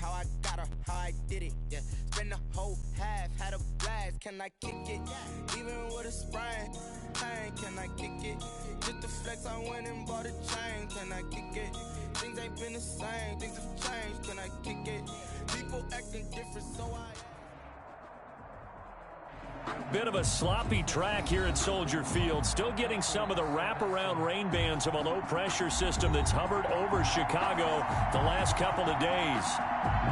how I got her, how I did it, yeah. Spend the whole half, had a blast, can I kick it? Even with a sprain, pain, can I kick it? Just the flex, I went and bought a chain, can I kick it? Things ain't been the same, things have changed, can I kick it? People acting different, so I... Bit of a sloppy track here at Soldier Field. Still getting some of the wraparound rain bands of a low-pressure system that's hovered over Chicago the last couple of days.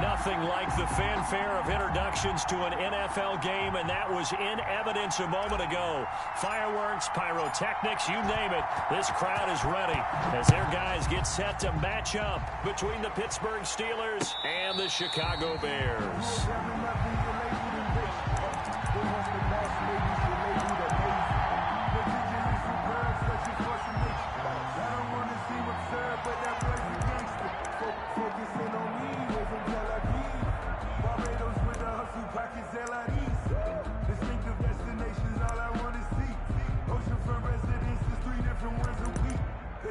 Nothing like the fanfare of introductions to an NFL game, and that was in evidence a moment ago. Fireworks, pyrotechnics, you name it. This crowd is ready as their guys get set to match up between the Pittsburgh Steelers and the Chicago Bears.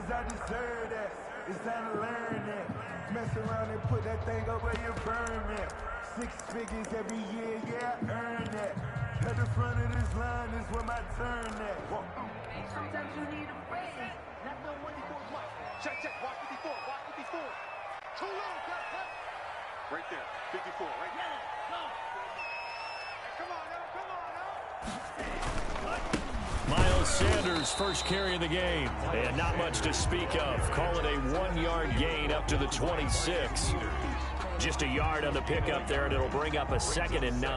I deserve that. It's time to learn that. Mess around and put that thing up where you burn that. 6 figures every year, yeah, I earn that. At the front of this line is where my turn at. Sometimes you need a raise. Not no money for what? Check, watch 54, watch 54. Too low, cut. Right there, 54, right there. Go. Hey, come on now. Miles Sanders' first carry of the game. And not much to speak of. Call it a 1-yard gain up to the 26. Just a yard on the pickup there, and it'll bring up a 2nd and 9.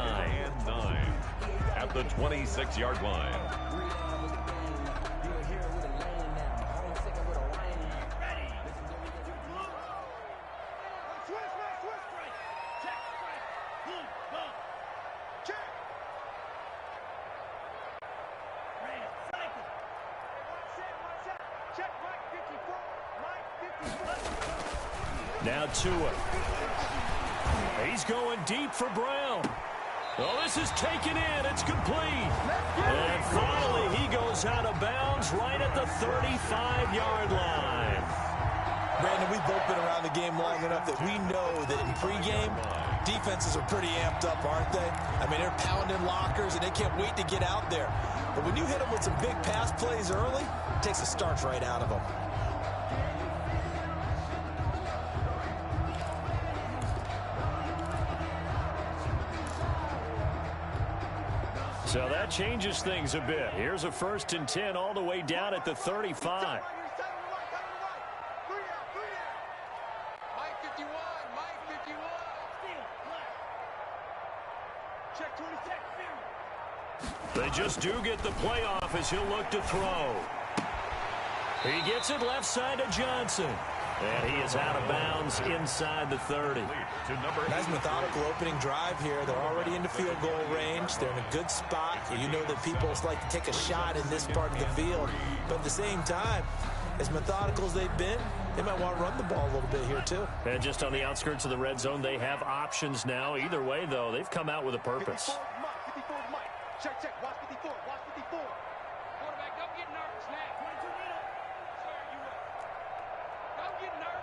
At the 26-yard line. Now Tua. He's going deep for Brown. Well, this is taken in. It's complete. And finally, he goes out of bounds right at the 35-yard line. Brandon, we've both been around the game long enough that we know that in pregame, defenses are pretty amped up, aren't they? I mean, they're pounding lockers, and they can't wait to get out there. But when you hit them with some big pass plays early, it takes the starch right out of them. So that changes things a bit. Here's a 1st and 10 all the way down at the 35. They just do get the play off as he'll look to throw. He gets it left side to Johnson. And he is out of bounds inside the 30. Nice methodical opening drive here. They're already into field goal range. They're in a good spot. You know that people like to take a shot in this part of the field. But at the same time, as methodical as they've been, they might want to run the ball a little bit here too. And just on the outskirts of the red zone, they have options now. Either way, though, they've come out with a purpose. 54, Mike. Check, watch 54, watch 54. Quarterback, don't get nervous now. 22 minutes. Sir, you up. Don't get nervous.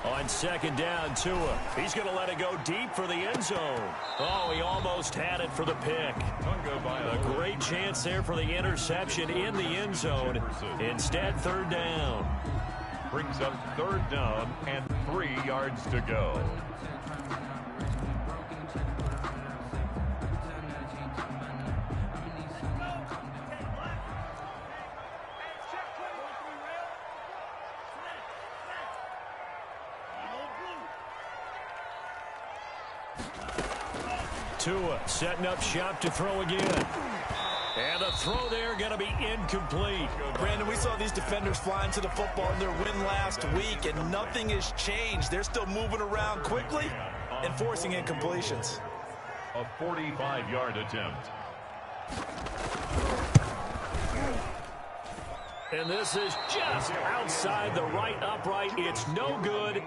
On 2nd down, Tua. He's going to let it go deep for the end zone. Oh, he almost had it for the pick. A great chance there for the interception in the end zone. Instead, 3rd down. Brings up 3rd down and 3 yards to go. Tua setting up shop to throw again. And the throw there going to be incomplete. Brandon, we saw these defenders flying to the football in their win last week, and nothing has changed. They're still moving around quickly and forcing incompletions. A 45-yard attempt. And this is just outside the right upright. It's no good.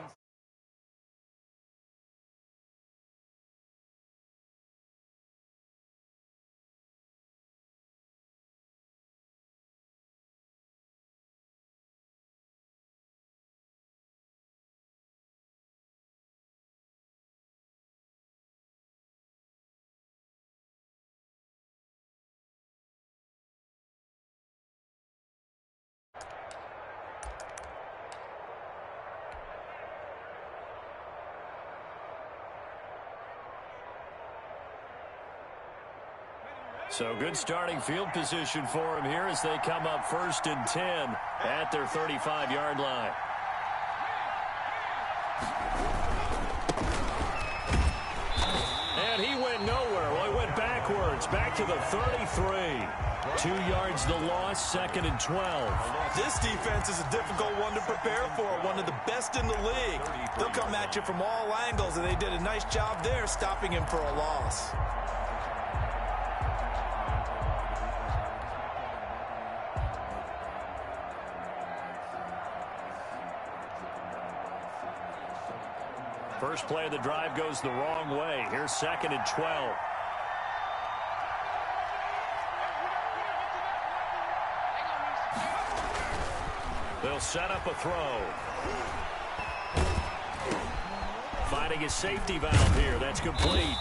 So good starting field position for him here as they come up 1st and 10 at their 35-yard line. And he went nowhere. Well, he went backwards, back to the 33. 2 yards the loss, 2nd and 12. This defense is a difficult one to prepare for, one of the best in the league. They'll come at you from all angles, and they did a nice job there stopping him for a loss. First play of the drive goes the wrong way. Here's 2nd and 12. They'll set up a throw. Finding his safety valve here. That's complete.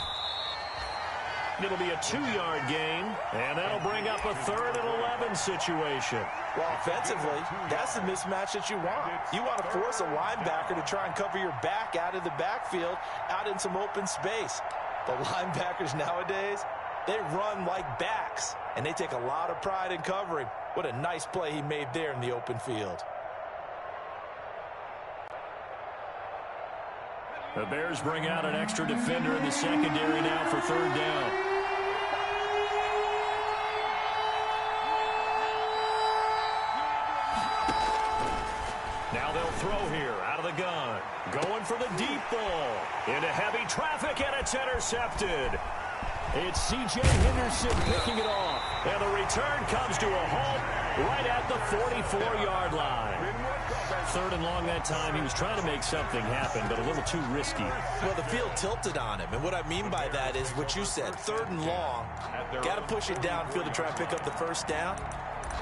It'll be a 2-yard gain, and that'll bring up a 3rd and 11 situation. Well, offensively, that's the mismatch that you want. You want to force a linebacker to try and cover your back out of the backfield, out in some open space. The linebackers nowadays, they run like backs, and they take a lot of pride in covering. What a nice play he made there in the open field. The Bears bring out an extra defender in the secondary now for 3rd down. Now they'll throw here out of the gun. Going for the deep ball. Into heavy traffic, and it's intercepted. It's C.J. Henderson picking it off. And the return comes to a halt right at the 44-yard line. 3rd and long that time. He was trying to make something happen, but a little too risky. Well, the field tilted on him, and what I mean by that is what you said. 3rd and long. Got to push it downfield to try and pick up the first down.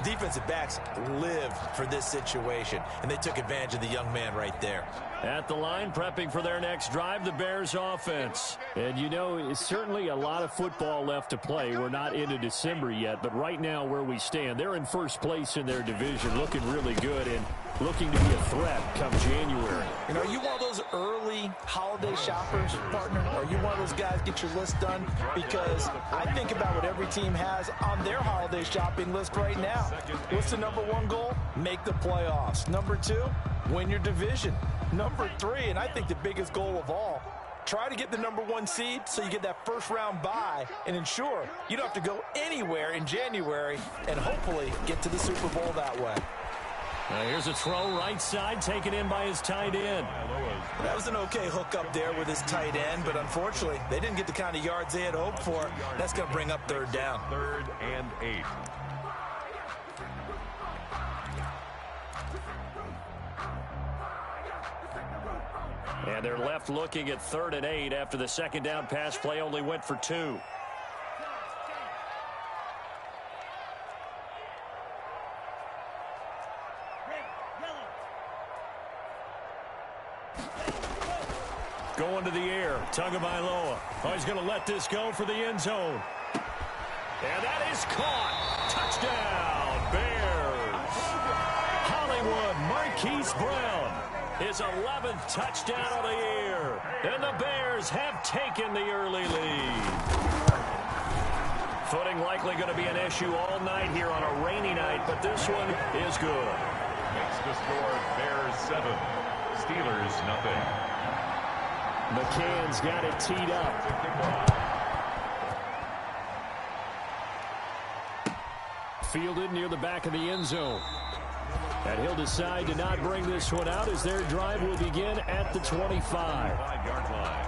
Defensive backs live for this situation, and they took advantage of the young man right there. At the line, prepping for their next drive, the Bears offense. And, you know, it's certainly a lot of football left to play. We're not into December yet, but right now where we stand, they're in first place in their division, looking really good and looking to be a threat come January. And are you one of those early holiday shoppers, partner? Are you one of those guys get your list done? Because I think about what every team has on their holiday shopping list right now. What's the #1 goal? Make the playoffs. #2, win your division. #3, and I think the biggest goal of all, try to get the #1 seed so you get that first-round bye and ensure you don't have to go anywhere in January and hopefully get to the Super Bowl that way. Here's a throw right side taken in by his tight end. That was an okay hook up there with his tight end, but unfortunately, they didn't get the kind of yards they had hoped for. That's going to bring up 3rd down. 3rd and 8. And they're left looking at 3rd and 8 after the 2nd down pass play only went for 2. Going to the air, Tagovailoa. Oh, he's going to let this go for the end zone. And that is caught. Touchdown, Bears. Hollywood Marquise Brown. His 11th touchdown of the year. And the Bears have taken the early lead. Footing likely going to be an issue all night here on a rainy night, but this one is good. Makes the score Bears 7, Steelers nothing. McCann's got it teed up. Fielded near the back of the end zone. And he'll decide to not bring this one out as their drive will begin at the 25. 5-yard line.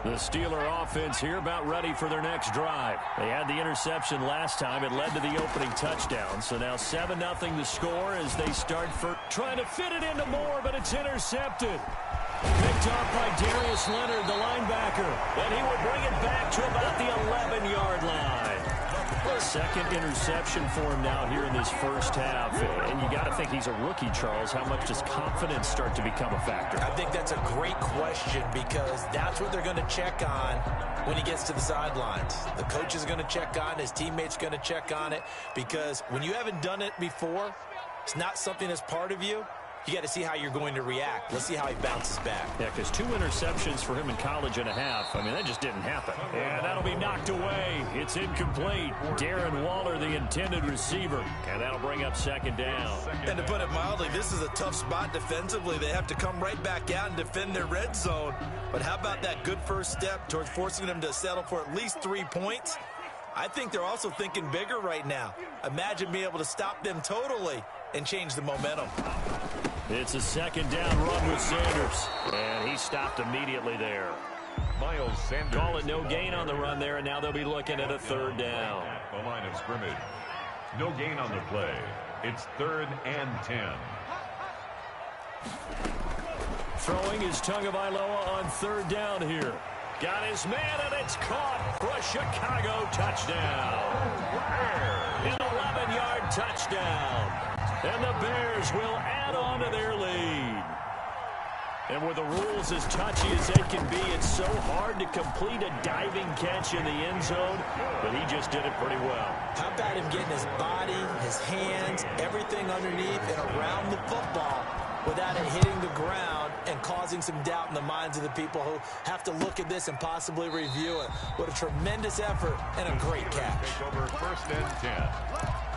The Steeler offense here about ready for their next drive. They had the interception last time. It led to the opening touchdown. So now 7-0 the score as they start for trying to fit it into Moore, but it's intercepted. Picked off by Darius Leonard, the linebacker. And he will bring it back to about the 11-yard line. Second interception for him now here in this first half. And you got to think he's a rookie, Charles. How much does confidence start to become a factor? I think that's a great question because that's what they're going to check on when he gets to the sidelines. The coach is going to check on it. His teammates going to check on it because when you haven't done it before, it's not something that's part of you. you got to see how you're going to react. Let's see how he bounces back. Yeah, because 2 interceptions for him in college and a half. I mean, that just didn't happen. And that'll be knocked away. It's incomplete. Darren Waller, the intended receiver. And that'll bring up second down. And to put it mildly, this is a tough spot defensively. They have to come right back out and defend their red zone. But how about that good first step towards forcing them to settle for at least 3 points? I think they're also thinking bigger right now. Imagine being able to stop them totally and change the momentum. It's a second down run with Sanders. And he stopped immediately there. Miles Sanders. Call it no gain on the run there, and now they'll be looking at a third down. At the line of scrimmage. No gain on the play. It's 3rd and 10. Throwing is Tagovailoa on third down here. Got his man, and it's caught for a Chicago touchdown. An 11-yard touchdown. And the Bears will add on to their lead. And with the rules as touchy as they can be, it's so hard to complete a diving catch in the end zone, but he just did it pretty well. How about him getting his body, his hands, everything underneath and around the football without it hitting the ground and causing some doubt in the minds of the people who have to look at this and possibly review it. What a tremendous effort and a great catch. Take over 1st and 10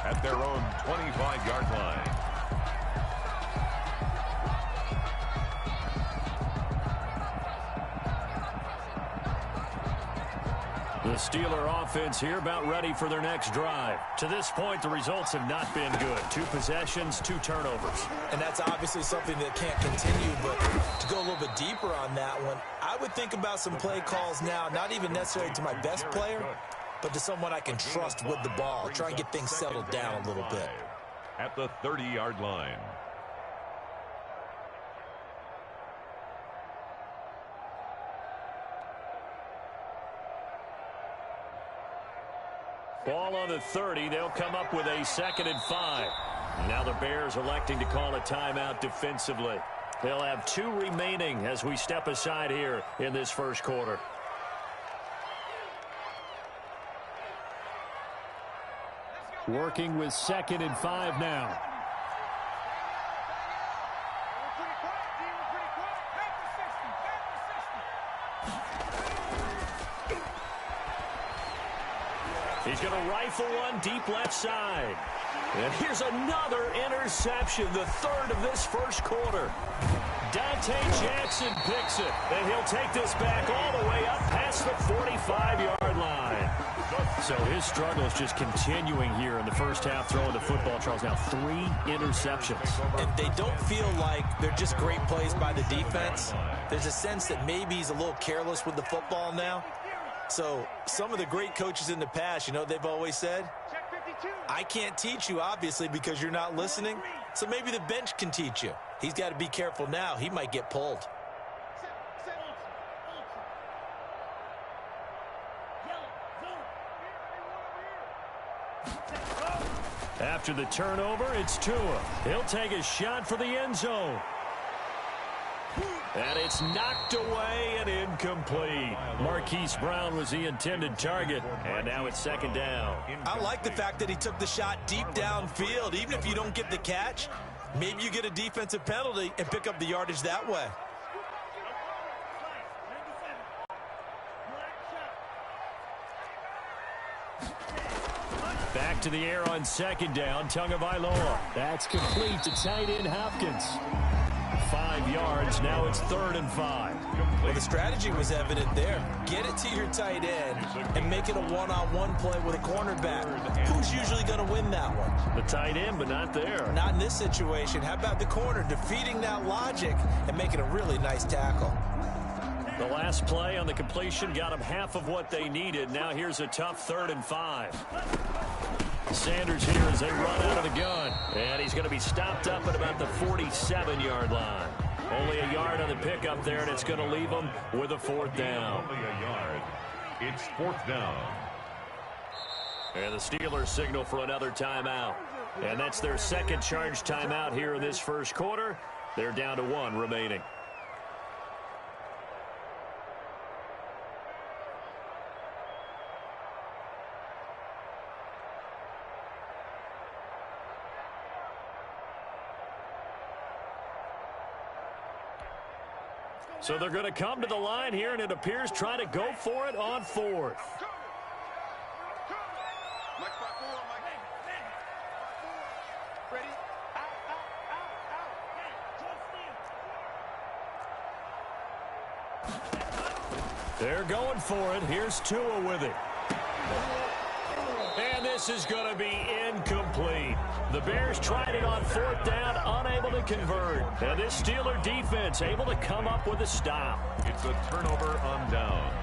at their own 25-yard line. The Steeler offense here about ready for their next drive. To this point, the results have not been good. 2 possessions, 2 turnovers. And that's obviously something that can't continue, but to go a little bit deeper on that one, I would think about some play calls now, not even necessarily to my best player, but to someone I can trust with the ball. Try and get things settled down a little bit. At the 30-yard line. Ball on the 30. They'll come up with a 2nd and 5. Now the Bears electing to call a timeout defensively. They'll have 2 remaining as we step aside here in this first quarter. Working with 2nd and 5 now. He's going to rifle one deep left side. And here's another interception, the 3rd of this first quarter. Dante Jackson picks it, and he'll take this back all the way up past the 45-yard line. So his struggle is just continuing here in the first half, throwing the football. Charles, now 3 interceptions. And they don't feel like they're just great plays by the defense. There's a sense that maybe he's a little careless with the football now. So some of the great coaches in the past, you know, they've always said, I can't teach you, obviously, because you're not listening. So maybe the bench can teach you. He's got to be careful now. He might get pulled. After the turnover, it's Tua. He'll take a shot for the end zone. And it's knocked away and incomplete. Marquise Brown was the intended target, and now it's 2nd down. I like the fact that he took the shot deep downfield. Even if you don't get the catch, maybe you get a defensive penalty and pick up the yardage that way. Back to the air on 2nd down, Tagovailoa. That's complete to tight end Hopkins. 5 yards, now it's 3rd and 5. Well, the strategy was evident there. Get it to your tight end and make it a one-on-one play with a cornerback. Who's usually going to win that one? The tight end, but not there. Not in this situation. How about the corner defeating that logic and making a really nice tackle? The last play on the completion got them half of what they needed. Now here's a tough 3rd and 5. Sanders here as they run out of the gun. And he's going to be stopped up at about the 47-yard line. Only a yard on the pickup there, and it's going to leave them with a 4th down. Only a yard. It's 4th down. And the Steelers signal for another timeout. And that's their 2nd charge timeout here in this first quarter. They're down to 1 remaining. So they're going to come to the line here, and it appears try to go for it on fourth. They're going for it. Here's Tua with it. And this is going to be incomplete. The Bears tried it on fourth down, unable to convert. Now this Steeler defense able to come up with a stop. It's a turnover on downs.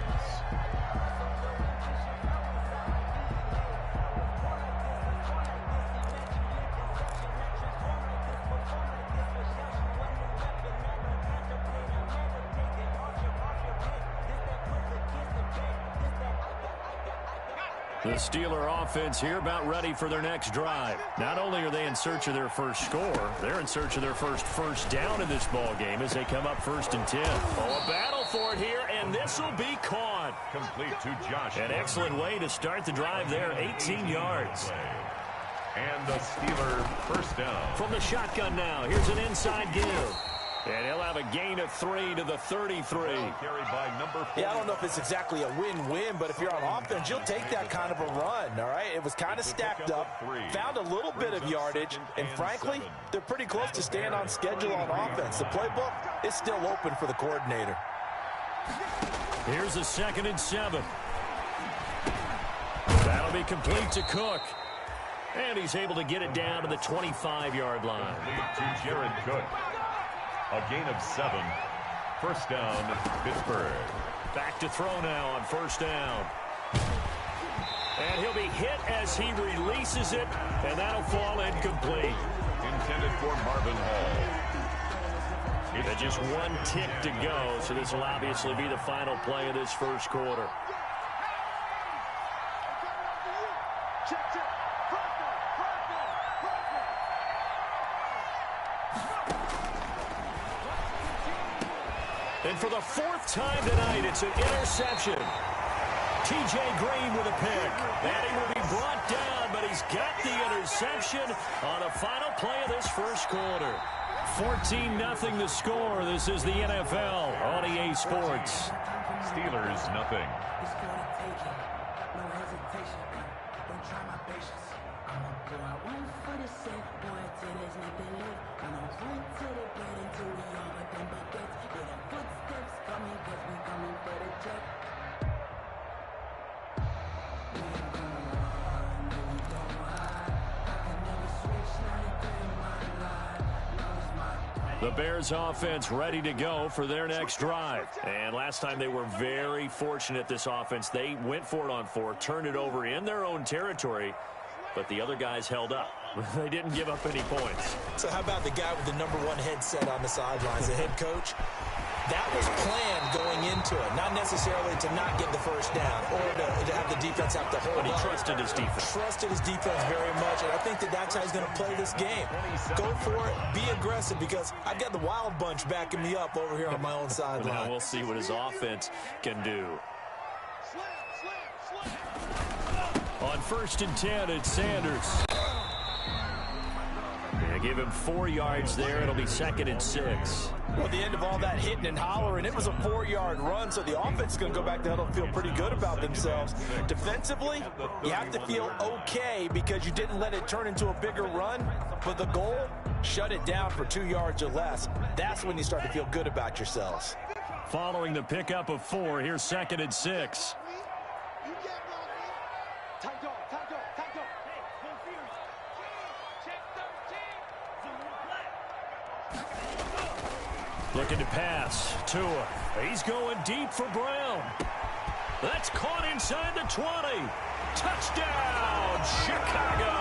The Steeler offense here about ready for their next drive. Not only are they in search of their first score, they're in search of their first down in this ball game as they come up 1st and 10. Oh, a battle for it here, and this will be caught. Complete to Josh. An excellent way to start the drive there, 18 yards. And the Steeler first down. From the shotgun now, here's an inside give. And he'll have a gain of 3 to the 33. Carried by number 4. Yeah, I don't know if it's exactly a win-win, but if you're on offense, you'll take that kind of a run, all right? It was kind of stacked up, found a little bit of yardage, and frankly, they're pretty close to staying on schedule on offense. The playbook is still open for the coordinator. Here's a 2nd and 7. That'll be complete to Cook. And he's able to get it down to the 25-yard line. To Jared Cook. A gain of 7. First down, Pittsburgh. Back to throw now on 1st down. And he'll be hit as he releases it, and that'll fall incomplete. Intended for Marvin Hall. It's just 1 tick to go, so this will obviously be the final play of this first quarter. And for the 4th time tonight, it's an interception. T.J. Green with a pick. And he will be brought down, but he's got the interception on the final play of this first quarter. 14-0 the score. This is the NFL on EA Sports. Steelers, nothing. The Bears offense ready to go for their next drive. And last time they were very fortunate, this offense. They went for it on 4, turned it over in their own territory, but the other guys held up. They didn't give up any points. So how about the guy with the #1 headset on the sidelines, the head coach? That was planned going into it, not necessarily to not get the first down or to have the defense have to hold But he up. trusted his defense. Trusted his defense very much, and I think that's how he's going to play this game. Go for it, be aggressive, because I've got the wild bunch backing me up over here on my own sideline. Now we'll see what his offense can do. On 1st and 10, it's Sanders. They give him 4 yards there. It'll be 2nd and 6. Well, at the end of all that hitting and hollering, it was a 4-yard run, so the offense is going to go back to huddle and feel pretty good about themselves. Defensively, you have to feel okay because you didn't let it turn into a bigger run, but the goal, shut it down for 2 yards or less. That's when you start to feel good about yourselves. Following the pickup of 4, here's 2nd and 6. Looking to pass. Tua. He's going deep for Brown. That's caught inside the 20. Touchdown, Chicago.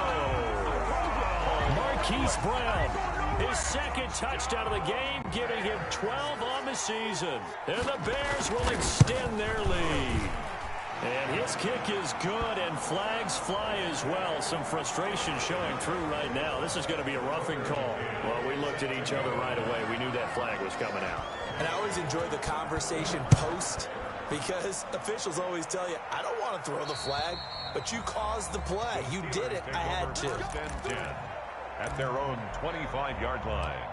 Marquise Brown, his 2nd touchdown of the game, giving him 12 on the season. And the Bears will extend their lead. And his kick is good, and flags fly as well. Some frustration showing through right now. This is going to be a roughing call. Well, we looked at each other right away. We knew that flag was coming out. And I always enjoy the conversation post, because officials always tell you, I don't want to throw the flag, but you caused the play. You did it. I had to. 10 at their own 25-yard line.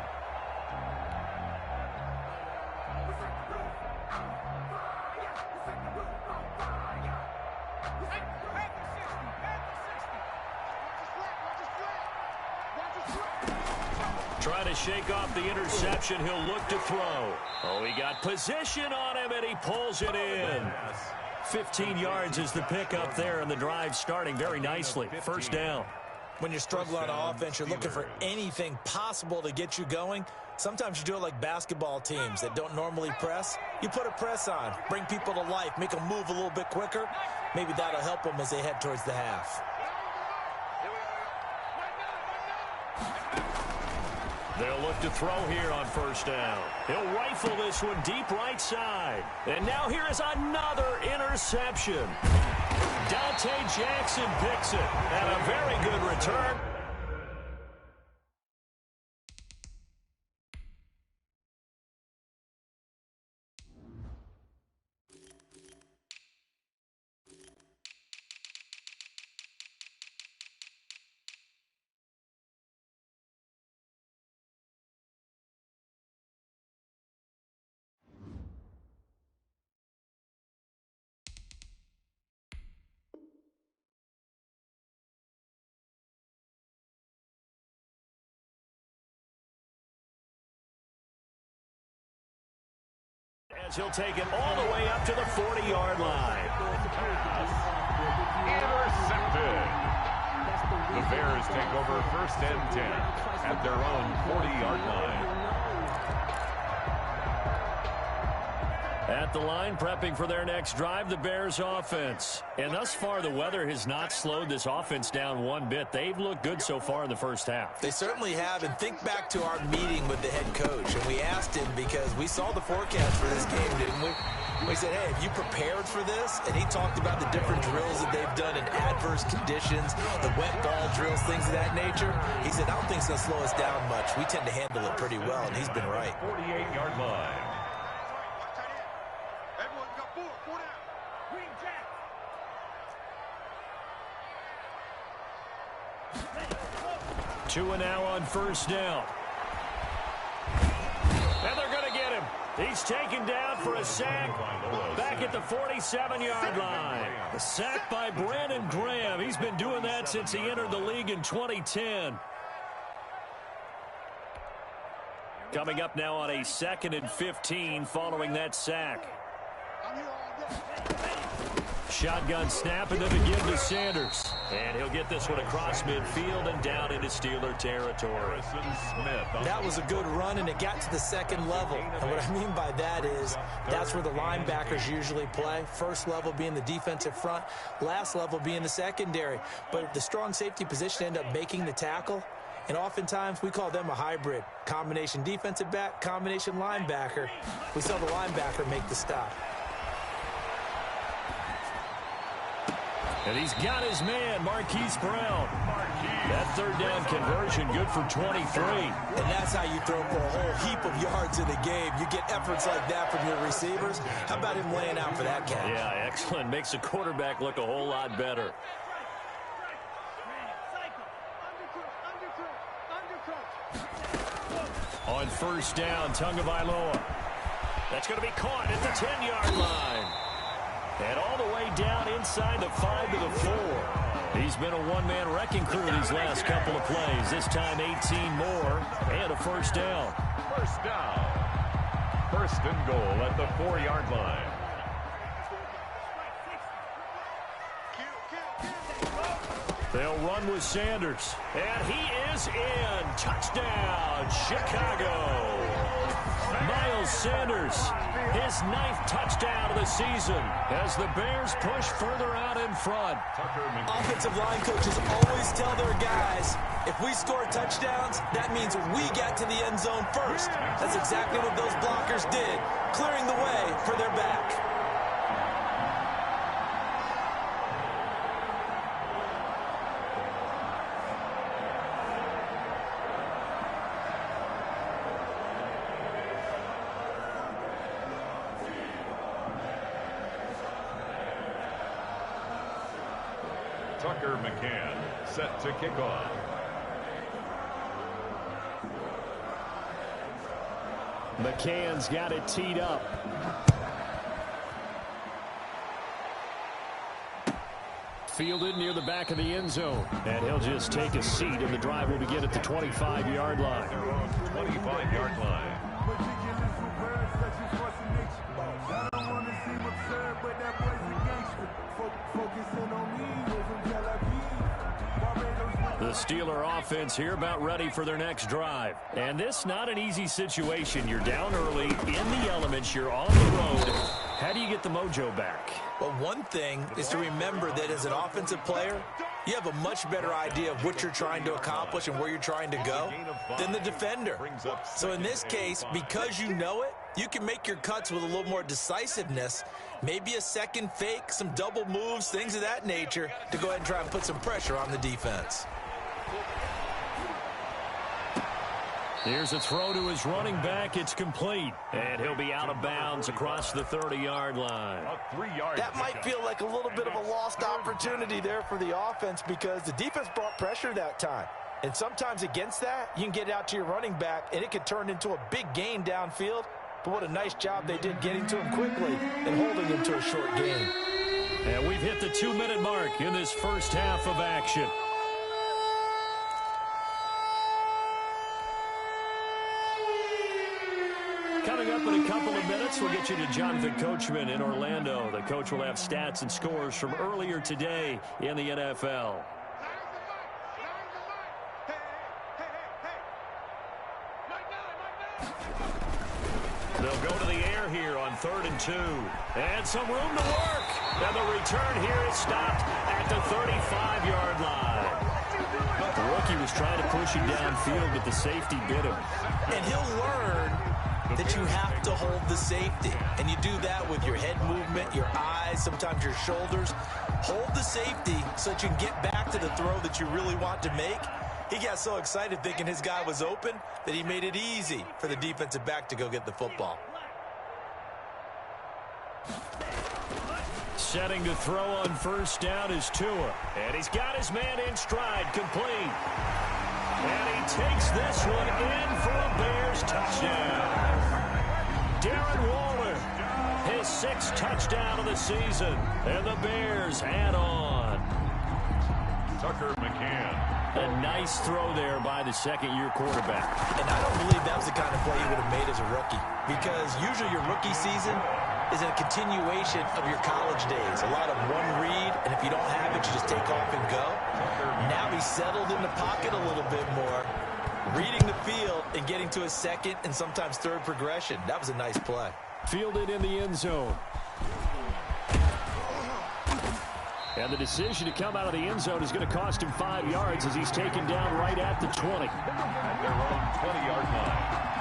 Trying to shake off the interception. He'll look to throw. Oh, he got position on him, and he pulls it in. 15 yards is the pickup there, and the drive starting very nicely. First down. When you're struggling on offense, you're looking for anything possible to get you going. Sometimes you do it like basketball teams that don't normally press. You put a press on, bring people to life, make them move a little bit quicker. Maybe that'll help them as they head towards the half. They'll look to throw here on first down. He'll rifle this one deep right side. And now here is another interception. Dante Jackson picks it. And a very good return. As he'll take it all the way up to the 40-yard line. Intercepted. The Bears take over first and 10 at their own 40-yard line. At the line, prepping for their next drive, the Bears offense. And thus far, the weather has not slowed this offense down one bit. They've looked good so far in the first half. They certainly have, and think back to our meeting with the head coach, and we asked him because we saw the forecast for this game, didn't we? We said, hey, have you prepared for this? And he talked about the different drills that they've done in adverse conditions, the wet ball drills, things of that nature. He said, I don't think it's going to slow us down much. We tend to handle it pretty well, and he's been right. 48-yard line. 2 and now on first down. And they're going to get him. He's taken down for a sack back at the 47-yard line. A sack by Brandon Graham. He's been doing that since he entered the league in 2010. Coming up now on a 2nd and 15 following that sack. Shotgun snap and then again to Sanders. And he'll get this one across midfield and down into Steeler territory. That was a good run, and it got to the second level. And what I mean by that is that's where the linebackers usually play. First level being the defensive front, last level being the secondary. But the strong safety position ended up making the tackle. And oftentimes we call them a hybrid. Combination defensive back, combination linebacker. We saw the linebacker make the stop. And he's got his man, Marquise Brown. That third down conversion good for 23. And that's how you throw for a whole heap of yards in the game. You get efforts like that from your receivers. How about him laying out for that catch? Yeah, excellent. Makes the quarterback look a whole lot better. On first down, Tagovailoa. That's going to be caught at the 10-yard line. And all the way down inside the 5 to the 4. He's been a one-man wrecking crew these last couple of plays. This time 18 more and a first down. First down. First and goal at the 4-yard line. They'll run with Sanders. And he is in. Touchdown, Chicago. Miles Sanders, his 9th touchdown of the season as the Bears push further out in front. Offensive line coaches always tell their guys, if we score touchdowns, that means we get to the end zone first. That's exactly what those blockers did, clearing the way for their back. Tucker McCann set to kick off. McCann's got it teed up. fielded near the back of the end zone. And he'll just take a seat, and the drive will begin at the 25-yard line. 25-yard line. The Steeler offense here about ready for their next drive. And this not an easy situation. You're down early, in the elements, you're on the road. How do you get the mojo back? Well, one thing is to remember that as an offensive player, you have a much better idea of what you're trying to accomplish and where you're trying to go than the defender. So in this case, because you know it, you can make your cuts with a little more decisiveness, maybe a second fake, some double moves, things of that nature, to go ahead and try and put some pressure on the defense. Here's a throw to his running back. It's complete. And he'll be out of bounds across the 30-yard line. That might feel like a little bit of a lost opportunity there for the offense because the defense brought pressure that time. And sometimes against that, you can get out to your running back, and it could turn into a big gain downfield. But what a nice job they did getting to him quickly and holding him to a short gain. And we've hit the 2-minute mark in this first half of action. Coming up in a couple of minutes, we'll get you to Jonathan Coachman in Orlando. The coach will have stats and scores from earlier today in the NFL. They'll go to the air here on 3rd and 2. And some room to work. And the return here is stopped at the 35-yard line. The rookie was trying to push him downfield, but the safety bit him. And he'll learn that you have to hold the safety. And you do that with your head movement, your eyes, sometimes your shoulders. Hold the safety so that you can get back to the throw that you really want to make. He got so excited thinking his guy was open that he made it easy for the defensive back to go get the football. Setting to throw on first down is Tua. And he's got his man in stride, complete. And he takes this one in for a Bears touchdown. Darren Waller, his 6th touchdown of the season. And the Bears add on. Tucker McCann. A nice throw there by the second-year quarterback. And I don't believe that was the kind of play he would have made as a rookie. Because usually your rookie season is a continuation of your college days. A lot of one read, and if you don't have it, you just take off and go. Now he's settled in the pocket a little bit more, reading the field and getting to his second and sometimes third progression. That was a nice play. Fielded in the end zone. And the decision to come out of the end zone is going to cost him 5 yards as he's taken down right at the 20. At their own 20-yard line.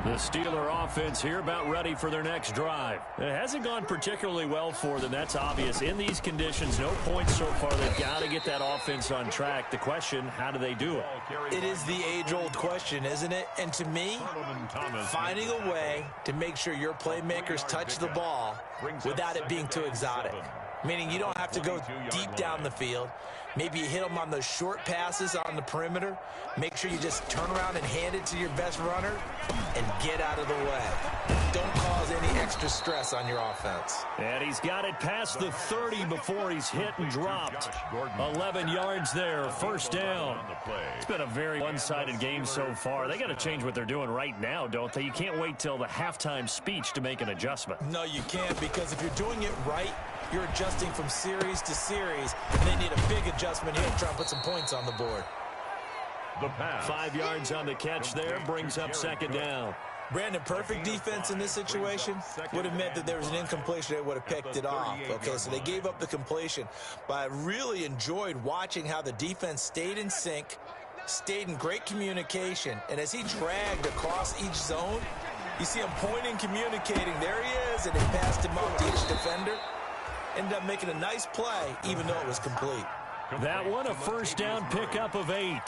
The Steeler offense here about ready for their next drive. It hasn't gone particularly well for them. That's obvious. In these conditions, no points so far. They've got to get that offense on track. The question, how do they do it? It is the age-old question, isn't it? And to me, finding a way to make sure your playmakers touch the ball without it being too exotic. Meaning you don't have to go deep down the field. Maybe you hit them on those short passes on the perimeter. Make sure you just turn around and hand it to your best runner and get out of the way. Don't cause any extra stress on your offense. And he's got it past the 30 before he's hit and dropped. 11 yards there, first down. It's been a very one-sided game so far. They got to change what they're doing right now, don't they? You can't wait till the halftime speech to make an adjustment. No, you can't, because if you're doing it right, you're adjusting from series to series, and they need a big adjustment here to try and put some points on the board. The pass. 5 yards on the catch there, brings up second down. Brandon, perfect defense in this situation would have meant that there was an incompletion. They would have picked it off. Okay, so they gave up the completion. But I really enjoyed watching how the defense stayed in sync, stayed in great communication, and as he dragged across each zone, you see him pointing, communicating. There he is, and they passed him off to each defender. Ended up making a nice play, even though it was complete. That one, a first down pickup of 8.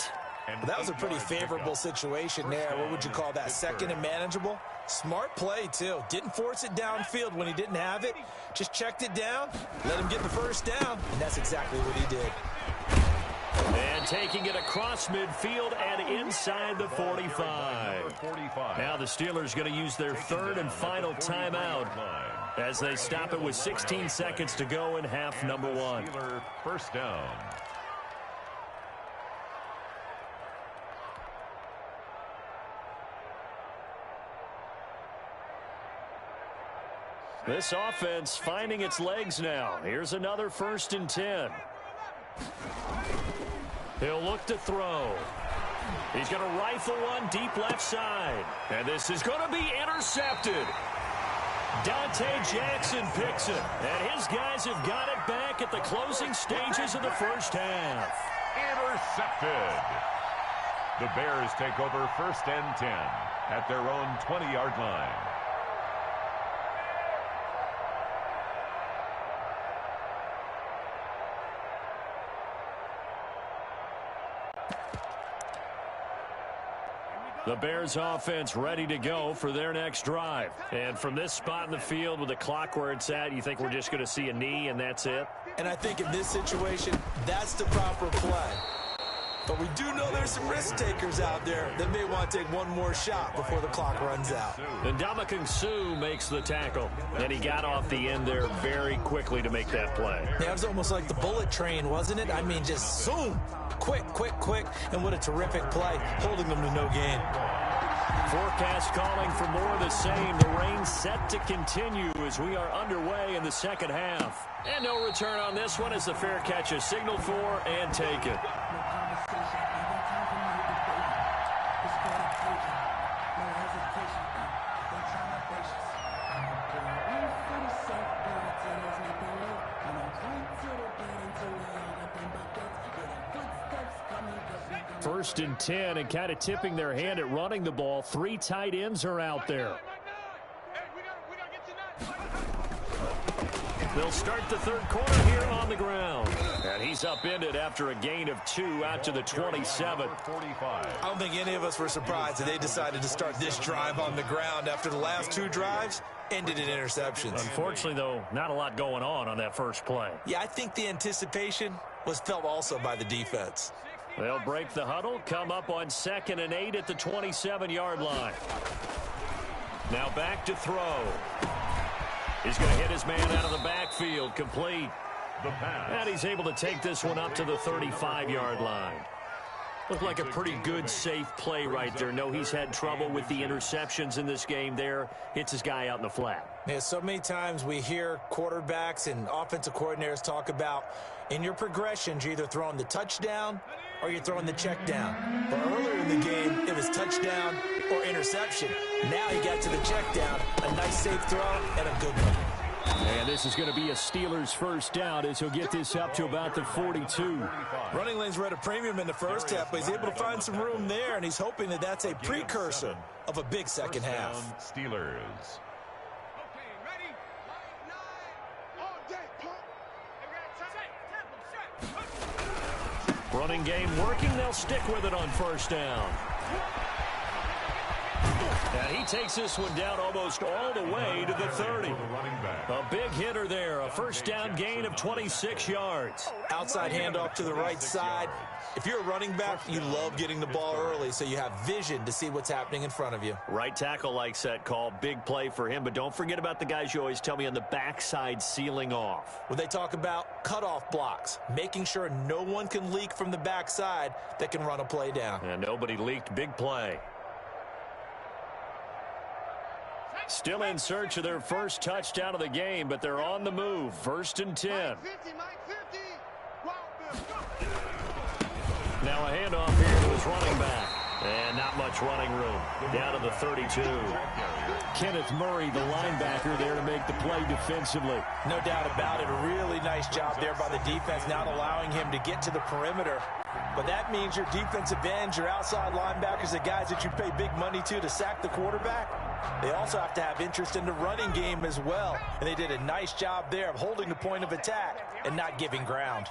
That was a pretty favorable situation there. What would you call that? Second and manageable? Smart play, too. Didn't force it downfield when he didn't have it. Just checked it down, let him get the first down, and that's exactly what he did. And taking it across midfield and inside the 45. Now the Steelers going to use their third and final timeout as they stop it with 16 seconds to go in half number one. Steeler first down. This offense finding its legs now. Here's another 1st and 10. He'll look to throw. He's going to rifle one deep left side. And this is going to be intercepted. Dante Jackson picks it. And his guys have got it back at the closing stages of the first half. Intercepted. The Bears take over 1st and 10 at their own 20-yard line. The Bears offense ready to go for their next drive. And from this spot in the field with the clock where it's at, you think we're just going to see a knee and that's it? And I think in this situation, that's the proper play. But we do know there's some risk takers out there that may want to take one more shot before the clock runs out. And Ndamukong Suh makes the tackle. And he got off the end there very quickly to make that play. Yeah, it was almost like the bullet train, wasn't it? I mean, just zoom. Quick, quick, quick. And what a terrific play, holding them to no gain. Forecast calling for more of the same. The rain set to continue as we are underway in the second half. And no return on this one as the fair catch is signaled for and taken. First and 10 and kind of tipping their hand at running the ball. 3 tight ends are out there. They'll start the third quarter here on the ground. And he's upended after a gain of 2 out to the 27. I don't think any of us were surprised that they decided to start this drive on the ground after the last 2 drives ended in interceptions. Unfortunately, though, not a lot going on that first play. Yeah, I think the anticipation was felt also by the defense. They'll break the huddle, come up on 2nd and 8 at the 27-yard line. Now back to throw. He's going to hit his man out of the backfield, complete. And he's able to take this one up to the 35-yard line. Looked like a pretty good, safe play right there. No, he's had trouble with the interceptions in this game there. Hits his guy out in the flat. Yeah, so many times we hear quarterbacks and offensive coordinators talk about in your progressions, you're either throwing the touchdown or you're throwing the check down. But earlier in the game, it was touchdown or interception. Now he got to the check down, a nice safe throw, and a good one. And this is going to be a Steelers first down as he'll get this up to about the 42. Running lanes were at a premium in the first half, but he's able to find some room there, and he's hoping that that's a precursor of a big second half. Steelers. Running game working. They'll stick with it on first down. And he takes this one down almost all the way to the 30. A big hitter there. A first down gain of 26 yards. Outside handoff to the right side. If you're a running back, you love getting the ball early so you have vision to see what's happening in front of you. Right tackle likes that call. Big play for him. But don't forget about the guys you always tell me on the backside sealing off. When they talk about cutoff blocks, making sure no one can leak from the backside that can run a play down. And nobody leaked. Big play. Still in search of their first touchdown of the game, but they're on the move. 1st and 10. Now a handoff here to his running back. And not much running room. Down to the 32. Kenneth Murray, the linebacker, there to make the play defensively. No doubt about it. A really nice job there by the defense, not allowing him to get to the perimeter. But that means your defensive ends, your outside linebackers, the guys that you pay big money to sack the quarterback, they also have to have interest in the running game as well. And they did a nice job there of holding the point of attack and not giving ground.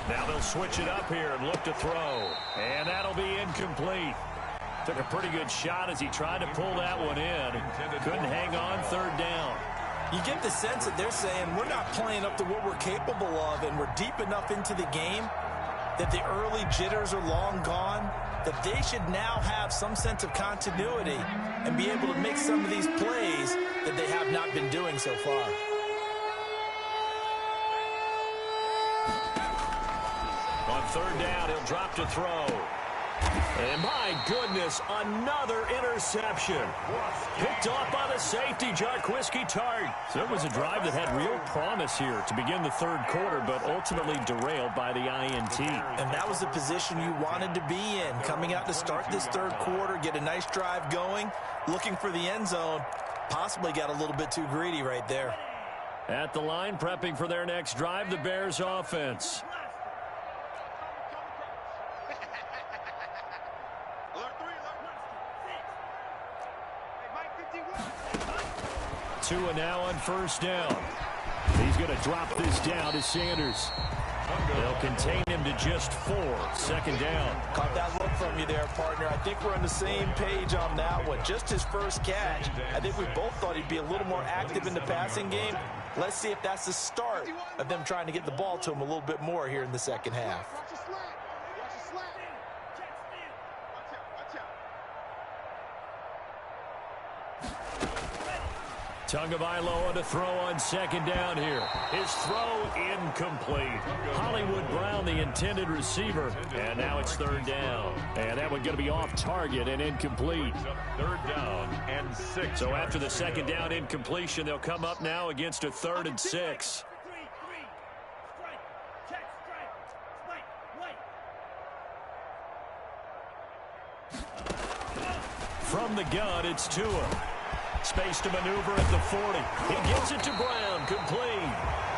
Now they'll switch it up here and look to throw. And that'll be incomplete. Took a pretty good shot as he tried to pull that one in. Couldn't hang on 3rd down. You get the sense that they're saying we're not playing up to what we're capable of, and we're deep enough into the game that the early jitters are long gone, that they should now have some sense of continuity and be able to make some of these plays that they have not been doing so far. On third down, he'll drop to throw. And my goodness, another interception. Picked off by the safety, Jarquiski Tart. So it was a drive that had real promise here to begin the third quarter, but ultimately derailed by the INT. And that was the position you wanted to be in. Coming out to start this third quarter, get a nice drive going, looking for the end zone. Possibly got a little bit too greedy right there. At the line, prepping for their next drive, the Bears offense. Tua now on first down. He's going to drop this down to Sanders. They'll contain him to just 4. Second down. Caught that look from you there, partner. I think we're on the same page on that one. Just his first catch. I think we both thought he'd be a little more active in the passing game. Let's see if that's the start of them trying to get the ball to him a little bit more here in the second half. Tagovailoa to throw on second down here. His throw incomplete. Hollywood Brown, the intended receiver. And now it's third down. And that one going to be off target and incomplete. Third down and 6. So after the second down incompletion, they'll come up now against a 3rd and 6. From the gun, it's Tua. Space to maneuver at the 40. He gets it to Brown, complete.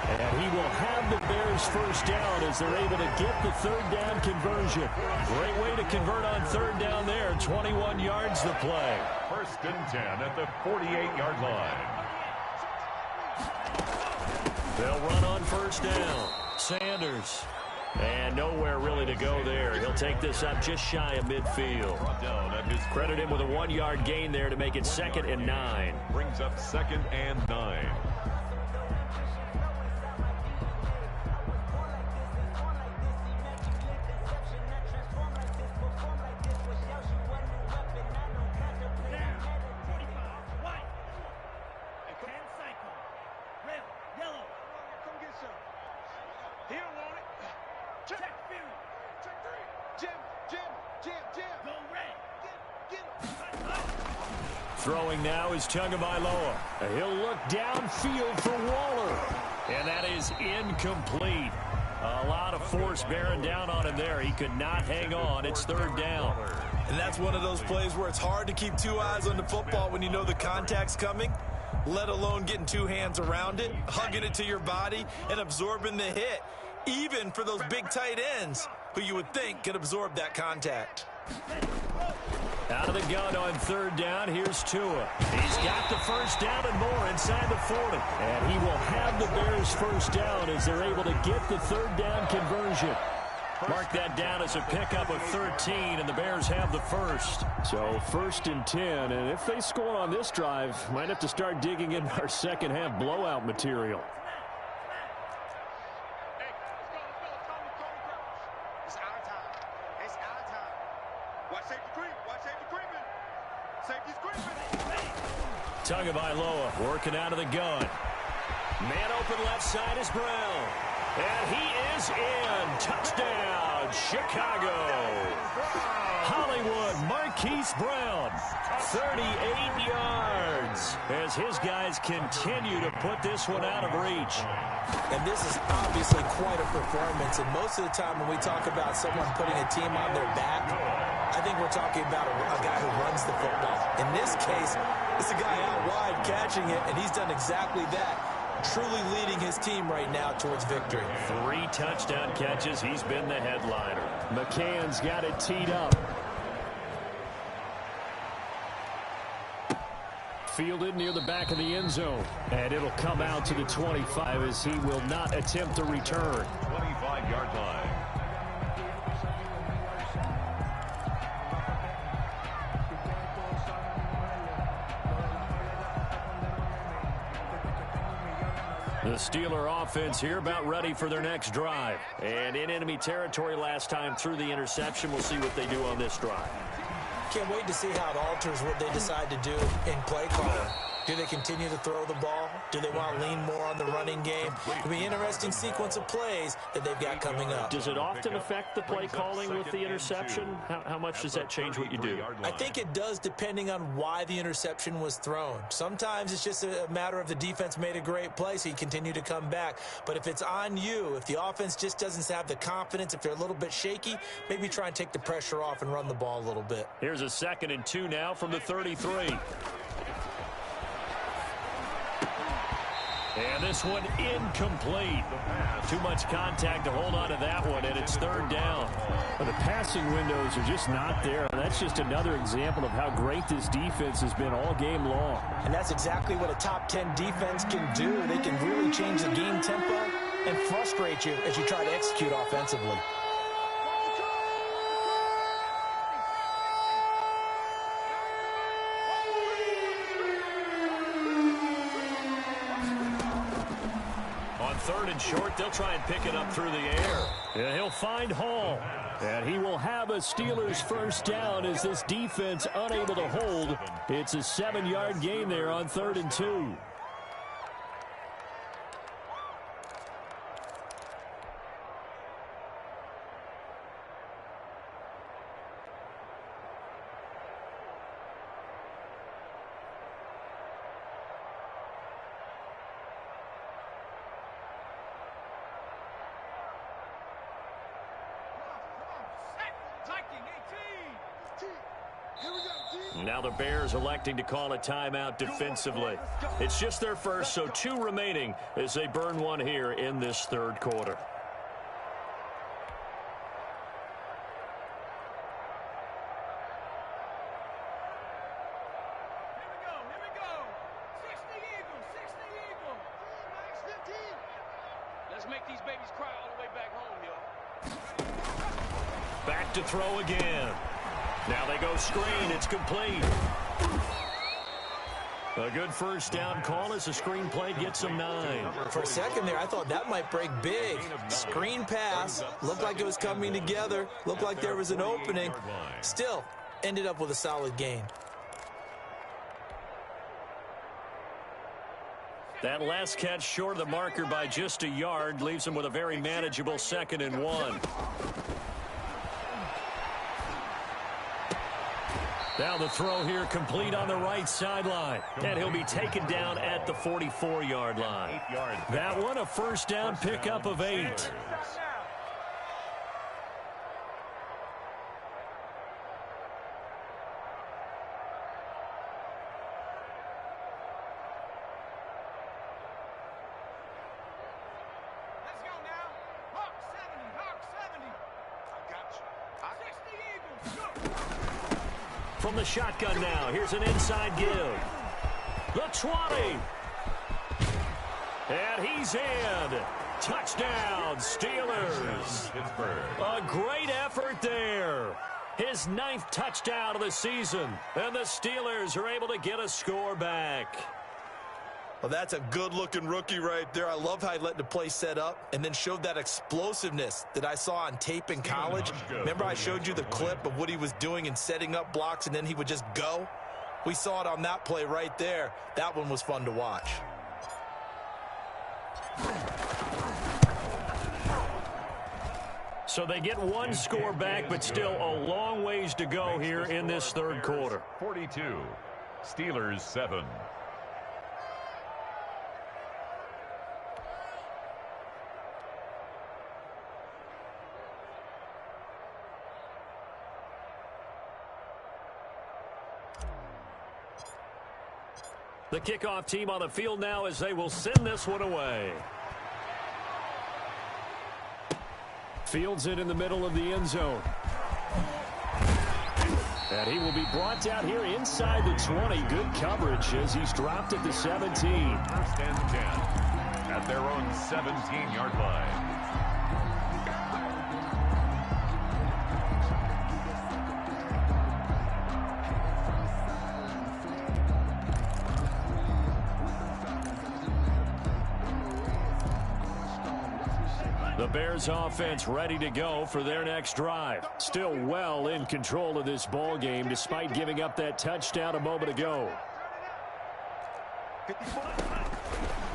And he will have the Bears first down as they're able to get the third down conversion. Great way to convert on third down there. 21 yards the play. First and 10 at the 48-yard line. They'll run on first down. Sanders. And nowhere really to go there. He'll take this up just shy of midfield. Credit him with a 1-yard gain there to make it 2nd and 9. Brings up 2nd and 9. Throwing now is Tagovailoa. He'll look downfield for Waller. And that is incomplete. A lot of force bearing down on him there. He could not hang on. It's third down. And that's one of those plays where it's hard to keep 2 eyes on the football when you know the contact's coming, let alone getting 2 hands around it, hugging it to your body, and absorbing the hit, even for those big tight ends who you would think could absorb that contact. Out of the gun on third down, here's Tua. He's got the first down and more inside the 40. And he will have the Bears first down as they're able to get the third down conversion. Mark that down as a pickup of 13, and the Bears have the first. So 1st and 10, and if they score on this drive, might have to start digging in our second half blowout material. Tagovailoa working out of the gun. Man open left side is Brown. And he is in. Touchdown, Chicago. Hollywood Marquise Brown, 38 yards, as his guys continue to put this one out of reach. And this is obviously quite a performance. And most of the time when we talk about someone putting a team on their back, I think we're talking about a guy who runs the football. In this case, it's a guy out wide catching it, and he's done exactly that, truly leading his team right now towards victory. 3 touchdown catches. He's been the headliner. McCann's got it teed up. Fielded near the back of the end zone. And it'll come out to the 25 as he will not attempt to return. 25-yard line. The Steeler offense here about ready for their next drive. And in enemy territory last time through the interception. We'll see what they do on this drive. Can't wait to see how it alters what they decide to do in play calling. Do they continue to throw the ball? Do they want to lean more on the running game? It'll be an interesting sequence of plays that they've got coming up. Does it often affect the play calling with the interception? How much does that change what you do? I think it does, depending on why the interception was thrown. Sometimes it's just a matter of the defense made a great play, so you continue to come back. But if it's on you, if the offense just doesn't have the confidence, if they're a little bit shaky, maybe try and take the pressure off and run the ball a little bit. Here's a 2nd and 2 now from the 33. And this one incomplete. Too much contact to hold on to that one, and it's 3rd down. Well, the passing windows are just not there. That's just another example of how great this defense has been all game long. And that's exactly what a top 10 defense can do. They can really change the game tempo and frustrate you as you try to execute offensively. On 3rd and short, they'll try and pick it up through the air. And he'll find Hall. And he will have a Steelers 1st down as this defense unable to hold. It's a 7-yard gain there on 3rd and 2. Now the Bears electing to call a timeout defensively. It's just their first, so 2 remaining as they burn one here in this 3rd quarter. Let's make these babies cry all the way back home, yo. Back to throw again. Now they go screen. It's complete. A good 1st down call as the screen play gets them 9. For a second there, I thought that might break big. Screen pass. Looked like it was coming together. Looked like there was an opening. Still, ended up with a solid gain. That last catch short of the marker by just a yard leaves them with a very manageable 2nd and 1. Now the throw here complete on the right sideline. And he'll be taken down at the 44-yard line. That one a 1st down pickup of 8. From the shotgun now, here's an inside give. The 20. And he's in. Touchdown, Steelers. A great effort there. His 9th touchdown of the season. And the Steelers are able to get a score back. Well, that's a good-looking rookie right there. I love how he let the play set up and then showed that explosiveness that I saw on tape in college. Remember I showed you the clip of what he was doing and setting up blocks, and then he would just go? We saw it on that play right there. That one was fun to watch. So they get one score back, but still a long ways to go here in this 3rd quarter. 42, Steelers 7. The kickoff team on the field now as they will send this one away. Fields it in the middle of the end zone. And he will be brought down here inside the 20. Good coverage as he's dropped at the 17. 1st and 10 at their own 17-yard line. The Bears offense ready to go for their next drive. Still well in control of this ball game despite giving up that touchdown a moment ago.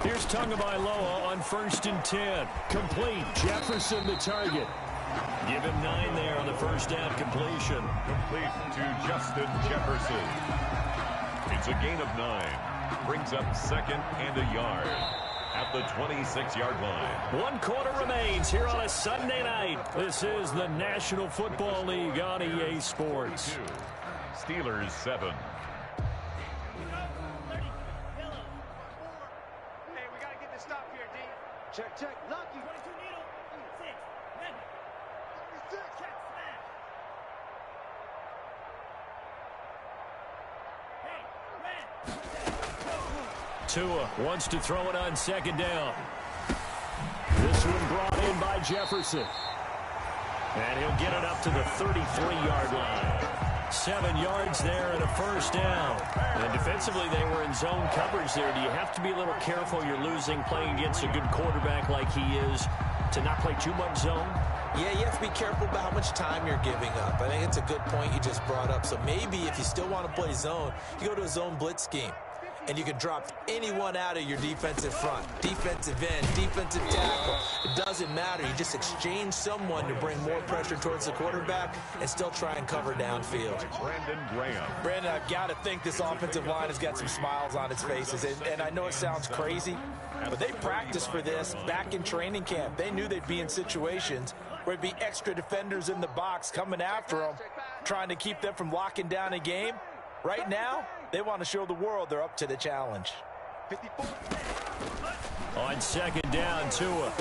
Here's Tagovailoa on 1st and 10. Complete. Jefferson the target. Give him 9 there on the first down completion. Complete to Justin Jefferson. It's a gain of 9. Brings up 2nd and a yard at the 26-yard line. 1 quarter remains here on a Sunday night. This is the National Football League on EA Sports. Steelers 7. Check. Lucky. 22 needle. 6. Ready. 36. Check. Smash. Hey. Red. Tua wants to throw it on 2nd down. This one brought in by Jefferson. And he'll get it up to the 33-yard line. 7 yards there and a first down. And defensively, they were in zone coverage there. Do you have to be a little careful? You're losing playing against a good quarterback like he is to not play too much zone? Yeah, you have to be careful about how much time you're giving up. I think it's a good point you just brought up. So maybe if you still want to play zone, you go to a zone blitz scheme. And you can drop anyone out of your defensive front, defensive end, defensive tackle. It doesn't matter. You just exchange someone to bring more pressure towards the quarterback and still try and cover downfield. Brandon Graham. Brandon, I've got to think this offensive line has got some smiles on its faces. And I know it sounds crazy, but they practiced for this back in training camp. They knew they'd be in situations where there'd be extra defenders in the box coming after them, trying to keep them from locking down a game. Right now, they want to show the world they're up to the challenge. 54. On 2nd down, Tua.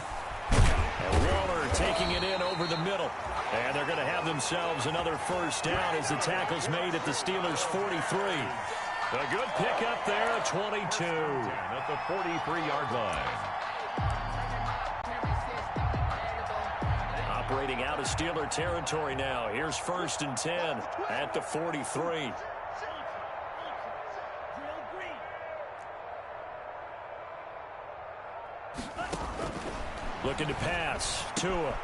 And Waller taking it in over the middle. And they're going to have themselves another first down as the tackle's made at the Steelers' 43. A good pickup there at 22. At the 43-yard line. Operating out of Steeler territory now. Here's 1st and 10 at the 43. Looking to pass. Tua.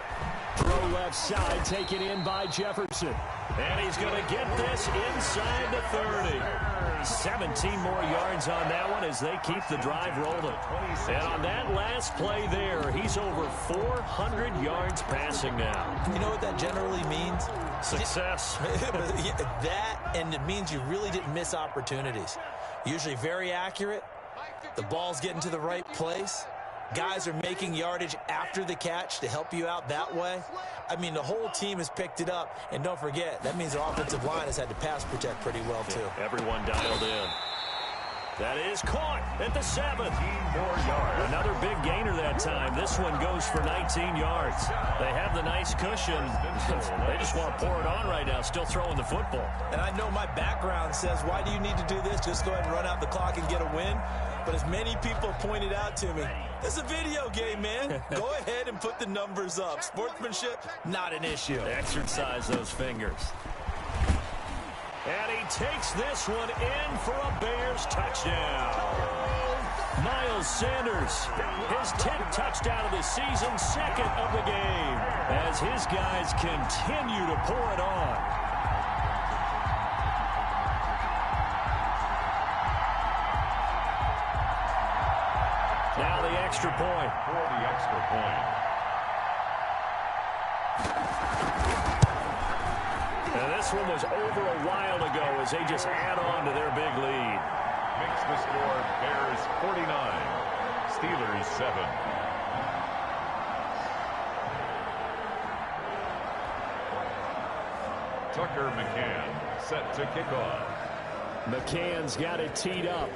Throw left side, taken in by Jefferson. And he's going to get this inside the 30. 17 more yards on that one as they keep the drive rolling. And on that last play there, he's over 400 yards passing now. You know what that generally means? Success. That, and it means you really didn't miss opportunities. Usually very accurate. The ball's getting to the right place. Guys are making yardage after the catch to help you out that way. I mean, the whole team has picked it up. And don't forget, that means the offensive line has had to pass protect pretty well, too. Yeah, everyone dialed in. That is caught at the 7. 4 yards. Another big gainer that time. This one goes for 19 yards. They have the nice cushion. They just want to pour it on right now, still throwing the football. And I know my background says, why do you need to do this? Just go ahead and run out the clock and get a win. But as many people pointed out to me, it's a video game, man. Go ahead and put the numbers up. Sportsmanship, not an issue. Exercise those fingers. And he takes this one in for a Bears touchdown. Miles Sanders, his 10th touchdown of the season, 2nd of the game, as his guys continue to pour it on. Now the extra point. For the extra point. And this one was over a while ago as they just add on to their big lead. Makes the score Bears 49, Steelers 7. Tucker McCann set to kick off. McCann's got it teed up.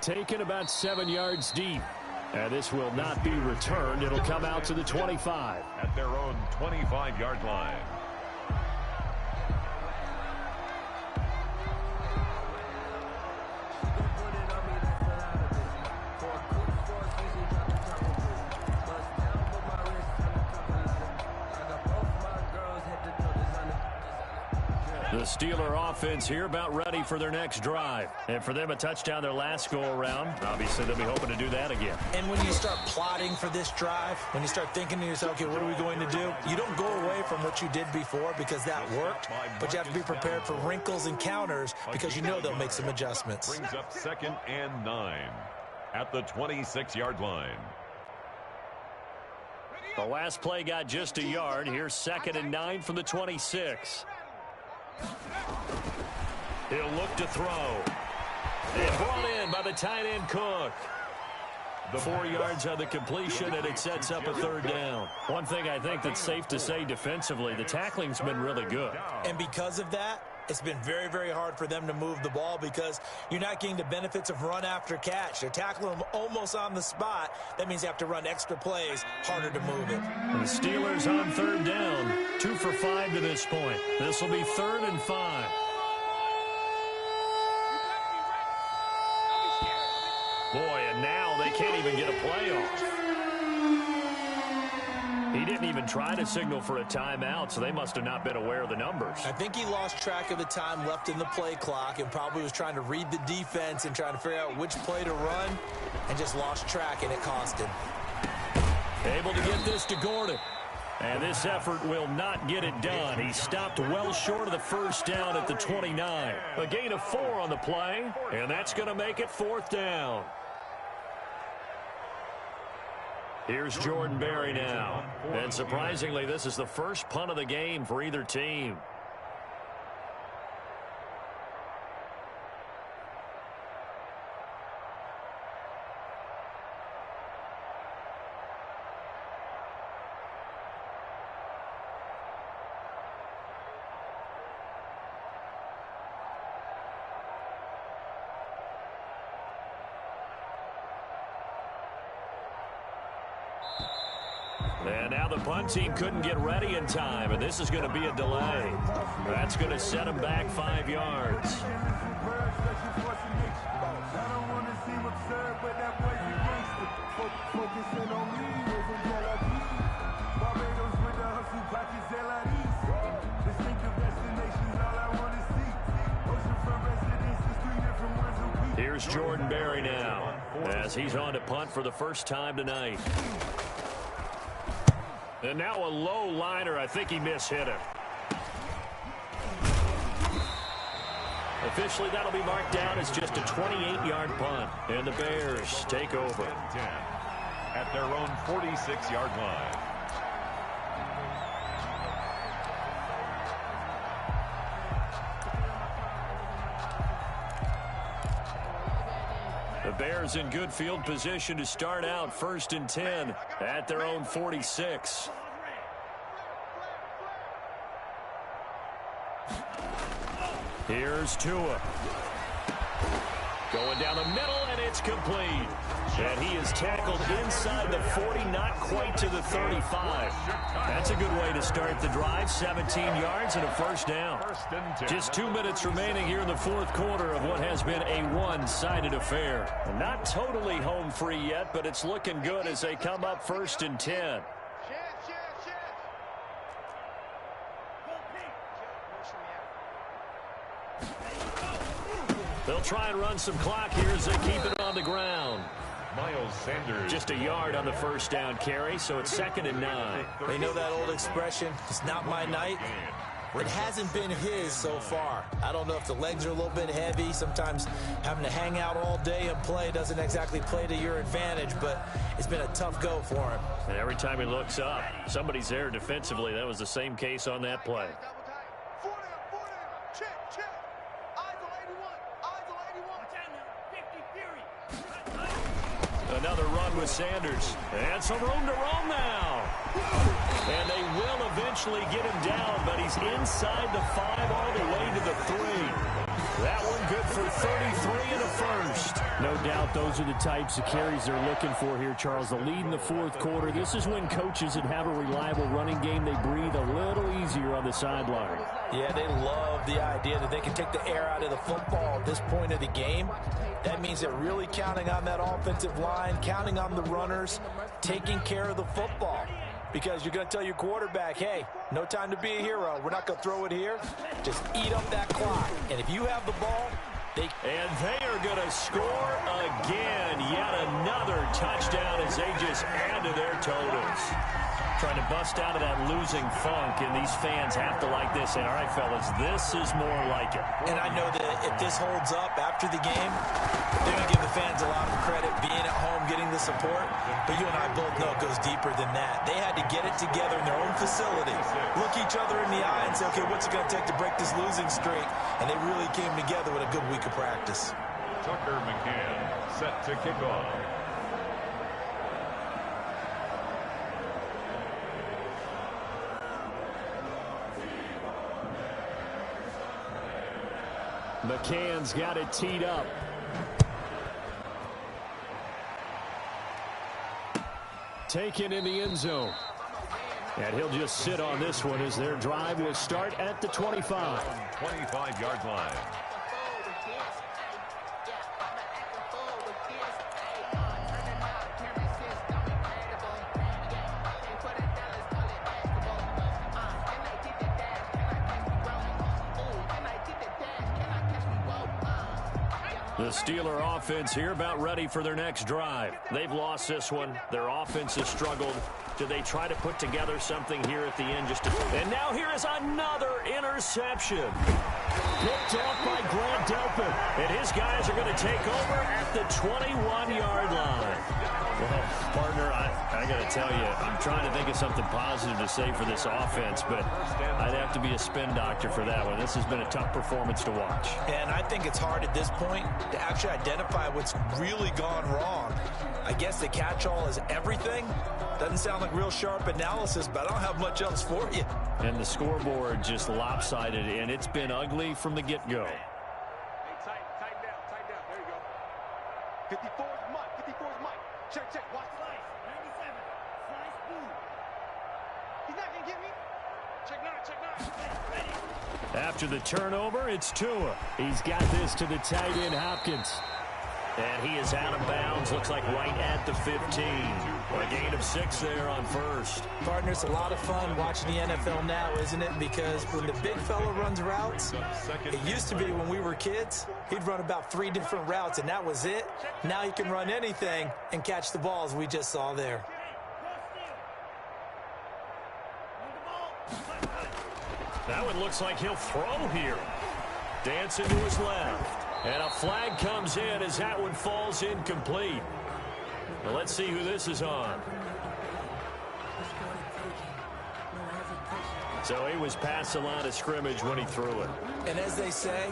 Taken about 7 yards deep. And this will not be returned. It'll come out to the 25. At their own 25-yard line. The Steeler offense here about ready for their next drive. And for them, a touchdown their last go-around. Obviously, they'll be hoping to do that again. And when you start plotting for this drive, when you start thinking to yourself, okay, what are we going to do? You don't go away from what you did before because that worked, but you have to be prepared for wrinkles and counters because you know they'll make some adjustments. Brings up 2nd and 9 at the 26-yard line. The last play got just a yard. Here's 2nd and 9 from the 26. He'll look to throw. And brought in by the tight end Cook. The 4 yards on the completion, and it sets up a 3rd down. One thing I think that's safe to say defensively, the tackling's been really good. And because of that, it's been very, very hard for them to move the ball because you're not getting the benefits of run after catch. They're tackling them almost on the spot. That means you have to run extra plays, harder to move it. And the Steelers on 3rd down, 2 for 5 to this point. This will be 3rd and 5. Boy, and now they can't even get a play off. He didn't even try to signal for a timeout, so they must have not been aware of the numbers. I think he lost track of the time left in the play clock and probably was trying to read the defense and trying to figure out which play to run and just lost track, and it cost him. Able to get this to Gordon. And this effort will not get it done. He stopped well short of the 1st down at the 29. A gain of 4 on the play, and that's going to make it 4th down. Here's Jordan Berry now. And surprisingly, this is the first punt of the game for either team. And now the punt team couldn't get ready in time, and this is going to be a delay. That's going to set them back 5 yards. Here's Jordan Berry now, as he's on to punt for the first time tonight. And now a low liner. I think he mishit it. Officially, that'll be marked down as just a 28-yard punt. And the Bears take over. At their own 46-yard line. The Bears in good field position to start out 1st and 10 at their own 46. Here's Tua. Going down the middle, and it's complete. And he is tackled inside the 40, not quite to the 35. That's a good way to start the drive. 17 yards and a 1st down. Just 2 minutes remaining here in the 4th quarter of what has been a one-sided affair. Not totally home free yet, but it's looking good as they come up 1st and 10. They'll try and run some clock here as they keep it on the ground. Miles Sanders. Just a yard on the 1st down carry, so it's 2nd and 9. They know that old expression, it's not my night. It hasn't been his so far. I don't know if the legs are a little bit heavy. Sometimes having to hang out all day and play doesn't exactly play to your advantage, but it's been a tough go for him. And every time he looks up, somebody's there defensively. That was the same case on that play. Another run with Sanders. And some room to roam now. And they will eventually get him down, but he's inside the 5 all the way to the 3. That one good for 33 and a 1st. No doubt those are the types of carries they're looking for here, Charles. The lead in the 4th quarter. This is when coaches that have a reliable running game, they breathe a little easier on the sideline. Yeah, they love the idea that they can take the air out of the football at this point of the game. That means they're really counting on that offensive line, counting on the runners, taking care of the football. because you're going to tell your quarterback, hey, no time to be a hero. We're not going to throw it here. Just eat up that clock. And if you have the ball, and they are going to score again. Yet another touchdown as they just add to their totals. Trying to bust out of that losing funk, and these fans have to like this. And all right, fellas, this is more like it. And I know that if this holds up after the game, they're going to give the fans a lot of credit being at home, getting the support. But you and I both know it goes deeper than that. They had to get it together in their own facility, look each other in the eye and say, okay, what's it going to take to break this losing streak? And they really came together with a good week of practice. Tucker McCann set to kick off. McCann's got it teed up. Taken in the end zone. And he'll just sit on this one as their drive will start at the 25. 25-yard line. The Steeler offense here about ready for their next drive. They've lost this one. Their offense has struggled. Do they try to put together something here at the end? And now here is another interception. Picked off by Grant Delpit. And his guys are going to take over at the 21-yard line. Well, partner, I got to tell you, I'm trying to think of something positive to say for this offense, but I'd have to be a spin doctor for that one. This has been a tough performance to watch. And I think it's hard at this point to actually identify what's really gone wrong. I guess the catch-all is everything. Doesn't sound like real sharp analysis, but I don't have much else for you. And the scoreboard just lopsided, and it's been ugly from the get-go. Hey, tighten down. There you go. 54 is Mike. 54 is Mike. Check. Watch. Slice. 97. Slice blue. He's not going to get me. Check 9. After the turnover, it's Tua. He's got this to the tight end, Hopkins. And he is out of bounds, looks like right at the 15. A gain of 6 there on first. Partner, it's a lot of fun watching the NFL now, isn't it? Because when the big fella runs routes, it used to be when we were kids, he'd run about 3 different routes, and that was it. Now he can run anything and catch the balls we just saw there. That one looks like he'll throw here. Dancing to his left. And a flag comes in as that one falls incomplete. Well, let's see who this is on. So he was past the line of scrimmage when he threw it. And as they say,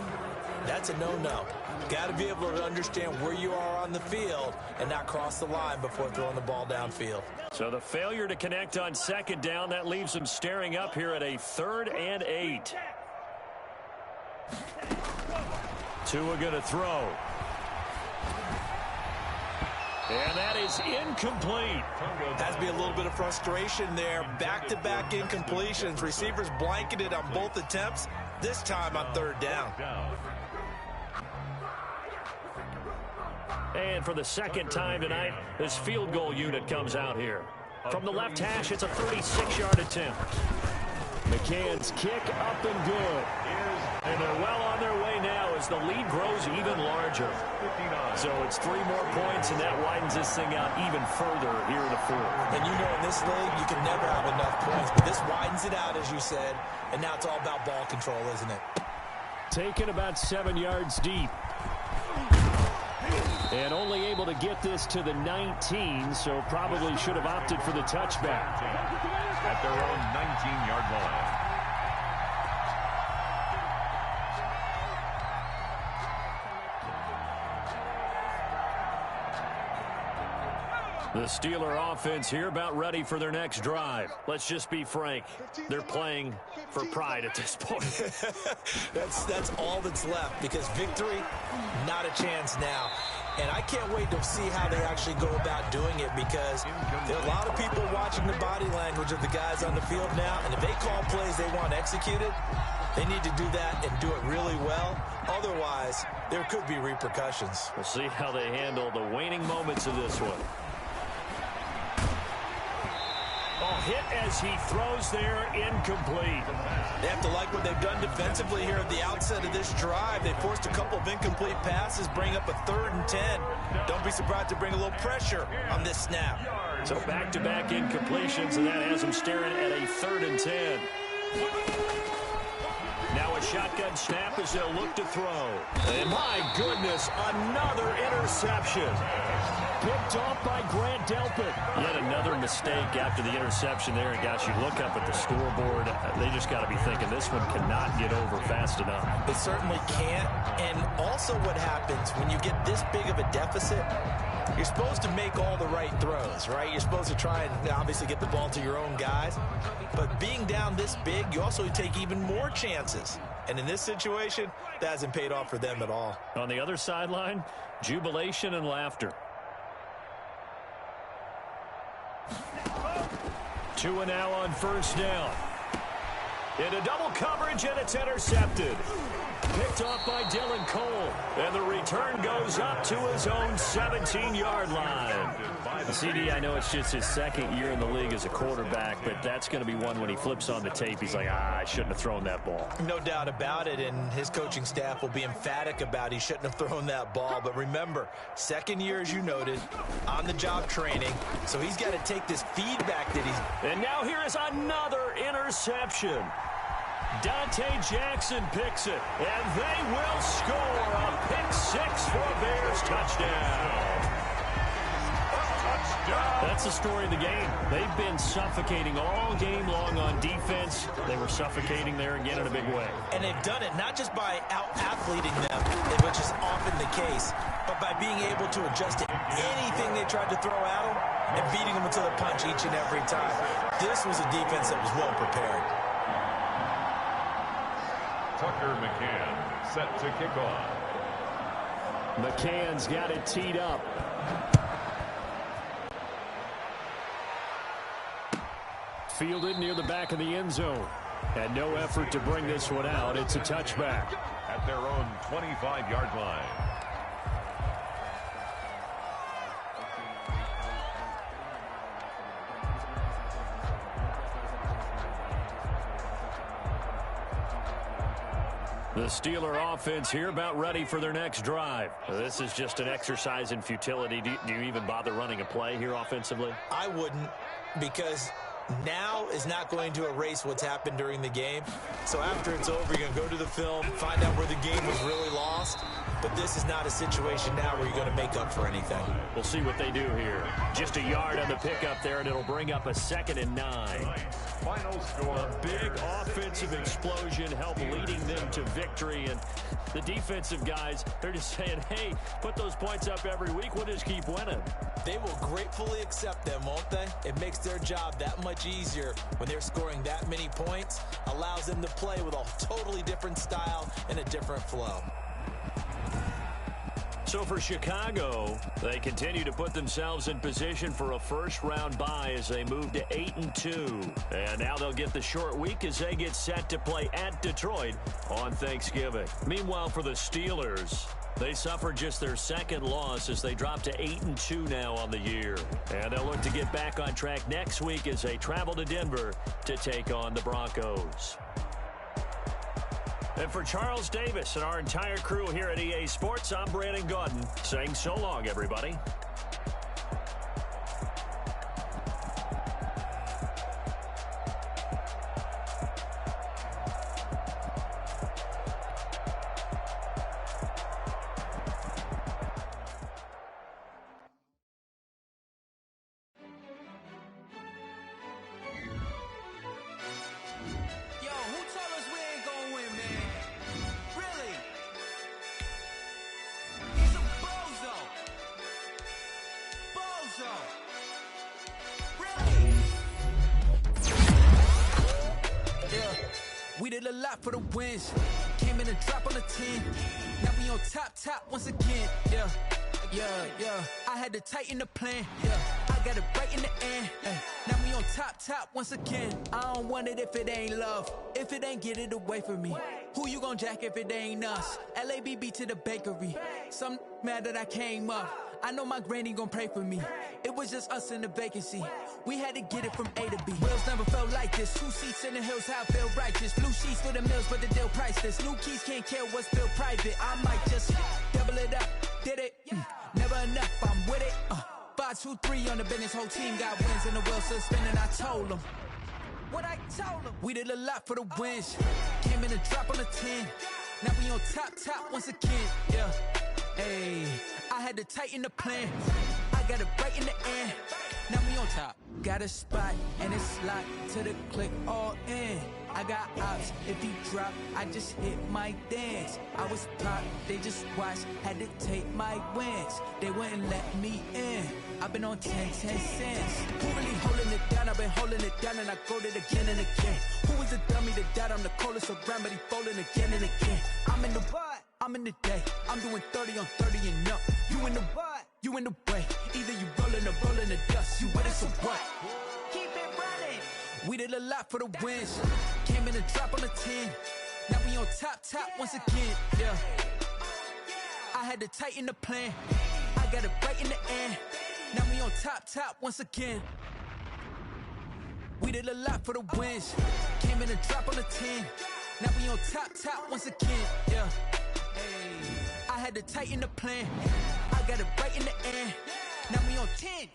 that's a no-no. Got to be able to understand where you are on the field and not cross the line before throwing the ball downfield. So the failure to connect on second down, that leaves them staring up here at a 3rd and 8. Tua going to throw. And that is incomplete. Has to be a little bit of frustration there. Back-to-back incompletions. Receivers blanketed on both attempts. This time on 3rd down. And for the second time tonight, this field goal unit comes out here. From the left hash, it's a 36-yard attempt. McCann's kick up and good. And they're well on their way now as the lead grows even larger. So it's 3 more points, and that widens this thing out even further here in the 4th. And you know in this league, you can never have enough points. But this widens it out, as you said. And now it's all about ball control, isn't it? Taken about 7 yards deep. And only able to get this to the 19, so probably should have opted for the touchback. At their own 19-yard line. The Steeler offense here about ready for their next drive. Let's just be frank. They're playing for pride at this point. That's all that's left, because victory, not a chance now. And I can't wait to see how they actually go about doing it, because there are a lot of people watching the body language of the guys on the field now, and if they call plays they want executed, they need to do that and do it really well. Otherwise, there could be repercussions. We'll see how they handle the waning moments of this one. Oh, hit as he throws there, incomplete. They have to like what they've done defensively here at the outset of this drive. They forced a couple of incomplete passes, bring up a 3rd and 10. Don't be surprised to bring a little pressure on this snap. So back-to-back incompletions, and that has them staring at a 3rd and 10. Now a shotgun snap as they'll look to throw. And my goodness, another interception. Picked off by Grant Delpit. Yet another mistake after the interception there. And guys, you look up at the scoreboard, they just got to be thinking this one cannot get over fast enough. It certainly can't. And also what happens when you get this big of a deficit, you're supposed to make all the right throws, right? You're supposed to try and obviously get the ball to your own guys. But being down this big, you also take even more chances. And in this situation, that hasn't paid off for them at all. On the other sideline, jubilation and laughter. 2 and now on 1st down. Into double coverage, and it's intercepted. Picked off by Dylan Cole. And the return goes up to his own 17-yard line. CD, I know it's just his 2nd year in the league as a quarterback, but that's going to be one when he flips on the tape, he's like, I shouldn't have thrown that ball. No doubt about it, and his coaching staff will be emphatic about he shouldn't have thrown that ball. But remember, 2nd year, as you noted, on-the-job training, so he's got to take this feedback that he's... And now here is another interception. Dante Jackson picks it, and they will score a pick-6 for a Bears touchdown. That's the story of the game. They've been suffocating all game long on defense. They were suffocating there again in a big way. And they've done it not just by out-athleting them, which is often the case, but by being able to adjust to anything they tried to throw at them and beating them until the punch each and every time. This was a defense that was well prepared. Tucker McCann set to kick off. McCann's got it teed up. Fielded near the back of the end zone. And no effort to bring this one out. It's a touchback. At their own 25-yard line. The Steeler offense here about ready for their next drive. This is just an exercise in futility. Do you even bother running a play here offensively? I wouldn't, because now is not going to erase what's happened during the game. So after it's over, you're going to go to the film, find out where the game was really lost. But this is not a situation now where you're going to make up for anything. We'll see what they do here. Just a yard on the pickup there, and it'll bring up a 2nd and 9. Final score. A big offensive explosion helped leading them to victory. And the defensive guys, they're just saying, hey, put those points up every week. We'll just keep winning. They will gratefully accept them, won't they? It makes their job that much easier when they're scoring that many points. Allows them to play with a totally different style and a different flow. So for Chicago, they continue to put themselves in position for a first-round bye as they move to 8-2. And now they'll get the short week as they get set to play at Detroit on Thanksgiving. Meanwhile, for the Steelers, they suffered just their 2nd loss as they drop to 8-2 now on the year. And they'll look to get back on track next week as they travel to Denver to take on the Broncos. And for Charles Davis and our entire crew here at EA Sports, I'm Brandon Gaudin saying so long, everybody. We did a lot for the wins. Came in and dropped on the 10. Now we on top once again. Yeah. I had to tighten the plan. Yeah. I got it right in the end. Now we on top once again. I don't want it if it ain't love. If it ain't, get it away from me. Who you gon' jack if it ain't us? LABB to the bakery. Some mad that I came up. I know my granny gon' pray for me. It was just us in the vacancy. We had to get it from A to B. Wheels never felt like this. 2 seats in the hills, how I feel righteous. Blue sheets for the mills, but the deal priceless. New keys can't care what's still private. I might just double it up. Did it? Never enough, I'm with it. 5, 2, 3 on the business. Whole team got wins and the wheels still spinning. I told them what I told them. We did a lot for the wins. Came in a drop on the 10. Now we on top once again. Yeah. Hey, I had to tighten the plan. I got it right in the end. Now we on top. Got a spot and it's locked to the click all in. I got ops, if he drop, I just hit my dance. I was pop, they just watched, had to take my wins. They wouldn't let me in. I've been on 10 cents. Who really holding it down? I've been holding it down and I go it again and again. Who was the dummy that died? I'm the coldest around, but he folding again and again. I'm in the what? I'm in the day. I'm doing 30 on 30 and up. You in the what? You in the way. Either you rolling or rolling the dust. You with us or what? Keep it running. We did a lot for the wins. Came in a drop on the 10. Now we on top once again. Yeah. I had to tighten the plan. I got it right in the end. Now we on top once again. We did a lot for the wins. Came in a drop on the 10. Now we on top once again. Yeah. Hey. I had to tighten the plan. I got it right in the end. Now we on 10.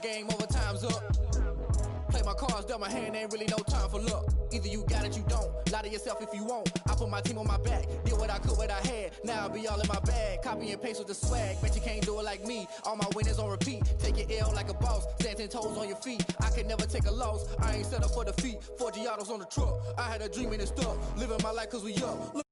Game over, time's up. Play my cards, dealt my hand, ain't really no time for luck. Either you got it, you don't. Lie to yourself if you won't. I put my team on my back, did what I could, what I had. Now I'll be all in my bag. Copy and paste with the swag. Bet you can't do it like me. All my winners on repeat. Take your L like a boss. Stand 10 toes on your feet. I can never take a loss. I ain't set up for defeat. 4 Giottos on the truck. I had a dream and it's stuck. Living my life cause we up. Look